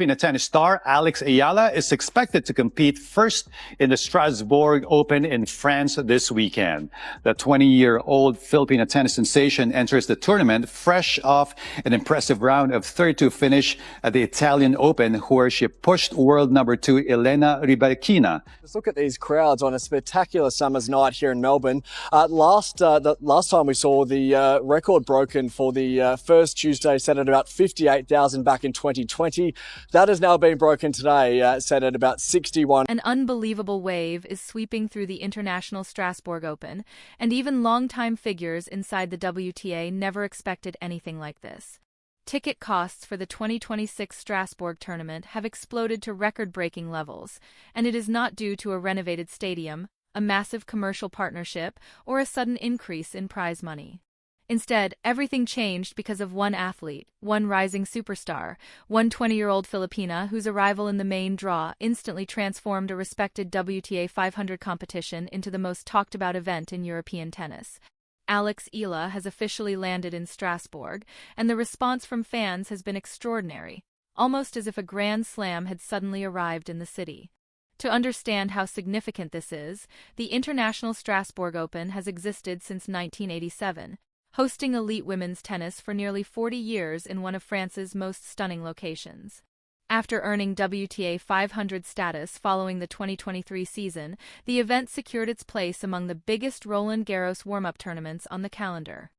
Filipino tennis star Alex Eala is expected to compete first in the Strasbourg Open in France this weekend. The 20-year-old Filipino tennis sensation enters the tournament fresh off an impressive round of 32 finish at the Italian Open, where she pushed world number 2 Elena Rybakina. Let's look at these crowds on a spectacular summer's night here in Melbourne. The last time we saw the record broken for the first Tuesday set at about 58,000 back in 2020. That has now been broken today, set at about 61. An unbelievable wave is sweeping through the International Strasbourg Open, and even longtime figures inside the WTA never expected anything like this. Ticket costs for the 2026 Strasbourg tournament have exploded to record-breaking levels, and it is not due to a renovated stadium, a massive commercial partnership, or a sudden increase in prize money. Instead, everything changed because of one athlete, one rising superstar, one 20-year-old Filipina whose arrival in the main draw instantly transformed a respected WTA 500 competition into the most talked-about event in European tennis. Alex Eala has officially landed in Strasbourg, and the response from fans has been extraordinary, almost as if a grand slam had suddenly arrived in the city. To understand how significant this is, the International Strasbourg Open has existed since 1987, hosting elite women's tennis for nearly 40 years in one of France's most stunning locations. After earning WTA 500 status following the 2023 season, the event secured its place among the biggest Roland Garros warm-up tournaments on the calendar.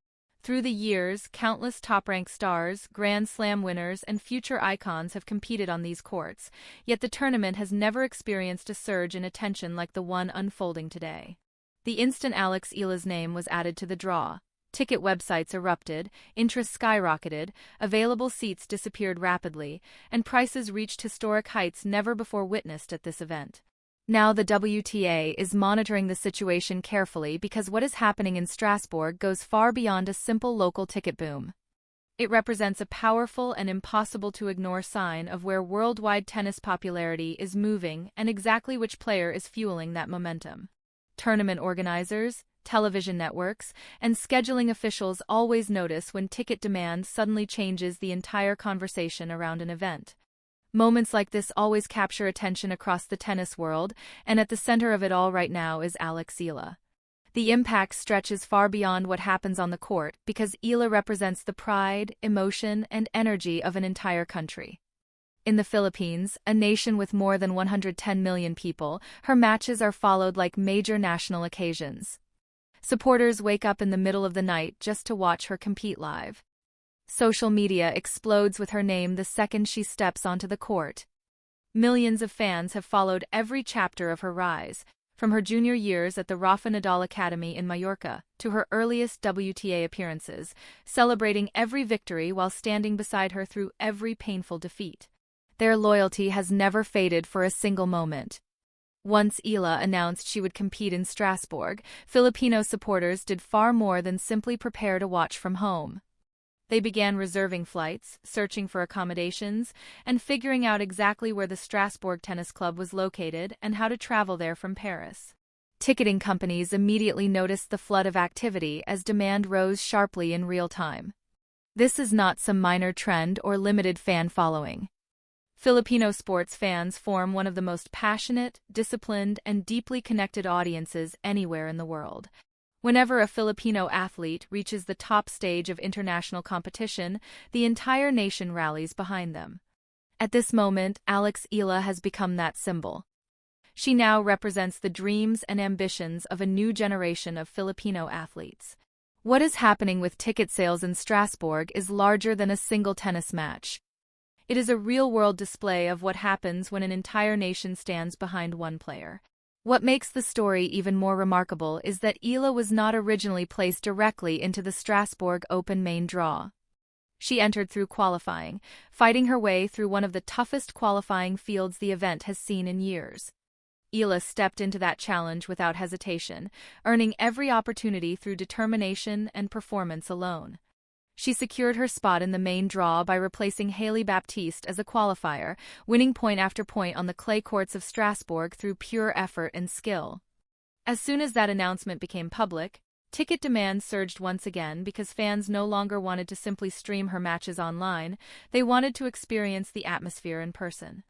Through the years, countless top-ranked stars, Grand Slam winners, and future icons have competed on these courts, yet the tournament has never experienced a surge in attention like the one unfolding today. The instant Alex Eala's name was added to the draw, ticket websites erupted, interest skyrocketed, available seats disappeared rapidly, and prices reached historic heights never before witnessed at this event. Now the WTA is monitoring the situation carefully because what is happening in Strasbourg goes far beyond a simple local ticket boom. It represents a powerful and impossible-to-ignore sign of where worldwide tennis popularity is moving and exactly which player is fueling that momentum. Tournament organizers, television networks, and scheduling officials always notice when ticket demand suddenly changes the entire conversation around an event. Moments like this always capture attention across the tennis world, and at the center of it all right now is Alex Eala. The impact stretches far beyond what happens on the court because Eala represents the pride, emotion, and energy of an entire country. In the Philippines, a nation with more than 110 million people, her matches are followed like major national occasions. Supporters wake up in the middle of the night just to watch her compete live. Social media explodes with her name the second she steps onto the court. Millions of fans have followed every chapter of her rise, from her junior years at the Rafa Nadal Academy in Mallorca to her earliest WTA appearances, celebrating every victory while standing beside her through every painful defeat. Their loyalty has never faded for a single moment. Once Eala announced she would compete in Strasbourg, Filipino supporters did far more than simply prepare to watch from home. They began reserving flights, searching for accommodations, and figuring out exactly where the Strasbourg Tennis Club was located and how to travel there from Paris. Ticketing companies immediately noticed the flood of activity as demand rose sharply in real time. This is not some minor trend or limited fan following. Filipino sports fans form one of the most passionate, disciplined, and deeply connected audiences anywhere in the world. Whenever a Filipino athlete reaches the top stage of international competition, the entire nation rallies behind them. At this moment, Alex Eala has become that symbol. She now represents the dreams and ambitions of a new generation of Filipino athletes. What is happening with ticket sales in Strasbourg is larger than a single tennis match. It is a real-world display of what happens when an entire nation stands behind one player. What makes the story even more remarkable is that Eala was not originally placed directly into the Strasbourg Open main draw. She entered through qualifying, fighting her way through one of the toughest qualifying fields the event has seen in years. Eala stepped into that challenge without hesitation, earning every opportunity through determination and performance alone. She secured her spot in the main draw by replacing Hailey Baptiste as a qualifier, winning point after point on the clay courts of Strasbourg through pure effort and skill. As soon as that announcement became public, Ticket demand surged once again because fans no longer wanted to simply stream her matches online, they wanted to experience the atmosphere in person.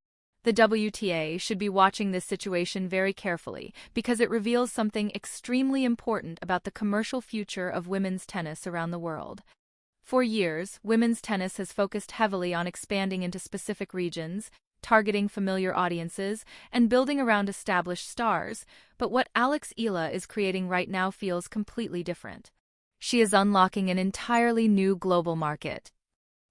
The WTA should be watching this situation very carefully because it reveals something extremely important about the commercial future of women's tennis around the world. For years, women's tennis has focused heavily on expanding into specific regions, targeting familiar audiences, and building around established stars, but what Eala is creating right now feels completely different. She is unlocking an entirely new global market.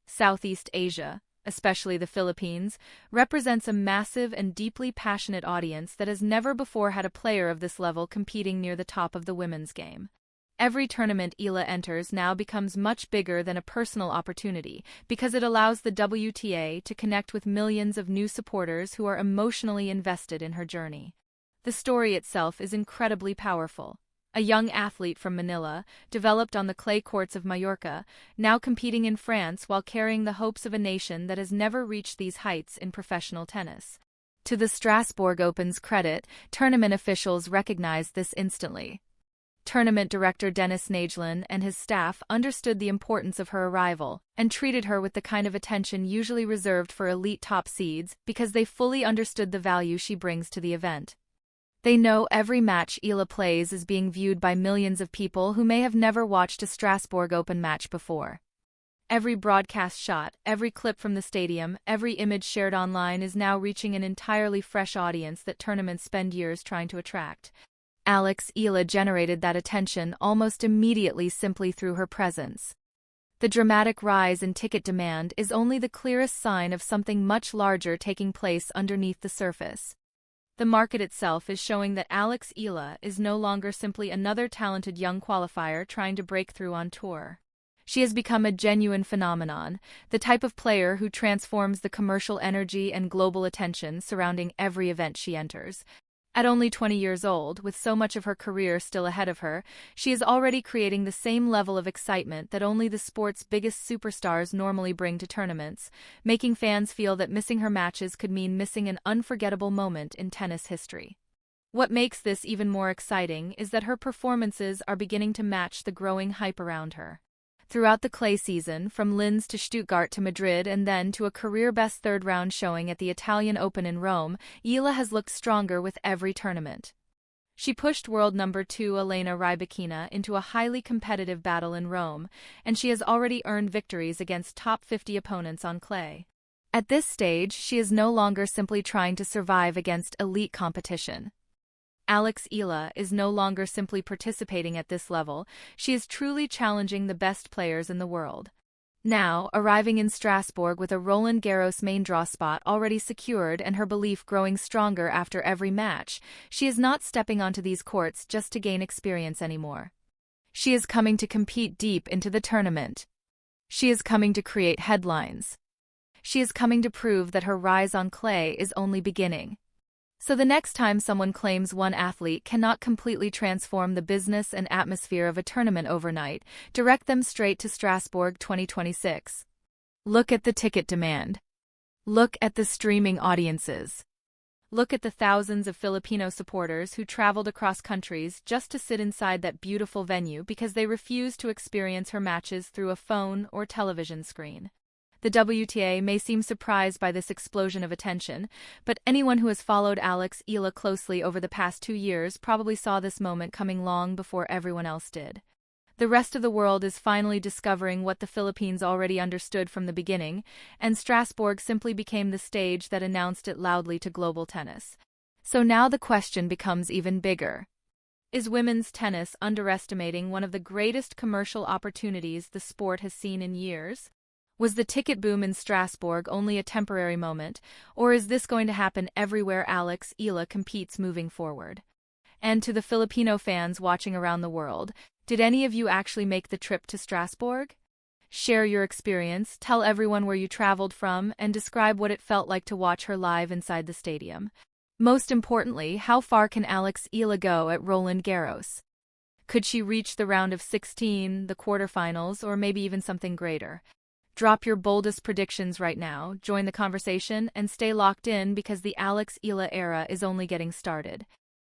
Southeast Asia, especially the Philippines, represents a massive and deeply passionate audience that has never before had a player of this level competing near the top of the women's game. Every tournament Eala enters now becomes much bigger than a personal opportunity because it allows the WTA to connect with millions of new supporters who are emotionally invested in her journey. The story itself is incredibly powerful. A young athlete from Manila, developed on the clay courts of Mallorca, now competing in France while carrying the hopes of a nation that has never reached these heights in professional tennis. To the Strasbourg Open's credit, tournament officials recognized this instantly. Tournament director Dennis Nagelin and his staff understood the importance of her arrival and treated her with the kind of attention usually reserved for elite top seeds because they fully understood the value she brings to the event. They know every match Eala plays is being viewed by millions of people who may have never watched a Strasbourg Open match before. Every broadcast shot, every clip from the stadium, every image shared online is now reaching an entirely fresh audience that tournaments spend years trying to attract. Eala generated that attention almost immediately simply through her presence. The dramatic rise in ticket demand is only the clearest sign of something much larger taking place underneath the surface. The market itself is showing that Eala is no longer simply another talented young qualifier trying to break through on tour. She has become a genuine phenomenon, the type of player who transforms the commercial energy and global attention surrounding every event she enters. At only 20 years old, with so much of her career still ahead of her, she is already creating the same level of excitement that only the sport's biggest superstars normally bring to tournaments, making fans feel that missing her matches could mean missing an unforgettable moment in tennis history. What makes this even more exciting is that her performances are beginning to match the growing hype around her. Throughout the clay season, from Linz to Stuttgart to Madrid and then to a career-best third-round showing at the Italian Open in Rome, Eala has looked stronger with every tournament. She pushed world number 2 Elena Rybakina into a highly competitive battle in Rome, and she has already earned victories against top 50 opponents on clay. At this stage, she is no longer simply trying to survive against elite competition. Eala is no longer simply participating at this level, she is truly challenging the best players in the world. Now, arriving in Strasbourg with a Roland Garros main draw spot already secured and her belief growing stronger after every match, she is not stepping onto these courts just to gain experience anymore. She is coming to compete deep into the tournament. She is coming to create headlines. She is coming to prove that her rise on clay is only beginning. So the next time someone claims one athlete cannot completely transform the business and atmosphere of a tournament overnight, direct them straight to Strasbourg 2026. Look at the ticket demand. Look at the streaming audiences. Look at the thousands of Filipino supporters who traveled across countries just to sit inside that beautiful venue because they refused to experience her matches through a phone or television screen. The WTA may seem surprised by this explosion of attention, but anyone who has followed Eala closely over the past 2 years probably saw this moment coming long before everyone else did. The rest of the world is finally discovering what the Philippines already understood from the beginning, and Strasbourg simply became the stage that announced it loudly to global tennis. So now the question becomes even bigger. Is women's tennis underestimating one of the greatest commercial opportunities the sport has seen in years? Was the ticket boom in Strasbourg only a temporary moment, or is this going to happen everywhere Eala competes moving forward? And to the Filipino fans watching around the world, did any of you actually make the trip to Strasbourg? Share your experience, tell everyone where you traveled from, and describe what it felt like to watch her live inside the stadium. Most importantly, how far can Eala go at Roland Garros? Could she reach the round of 16, the quarterfinals, or maybe even something greater? Drop your boldest predictions right now, join the conversation, and stay locked in because the Eala era is only getting started.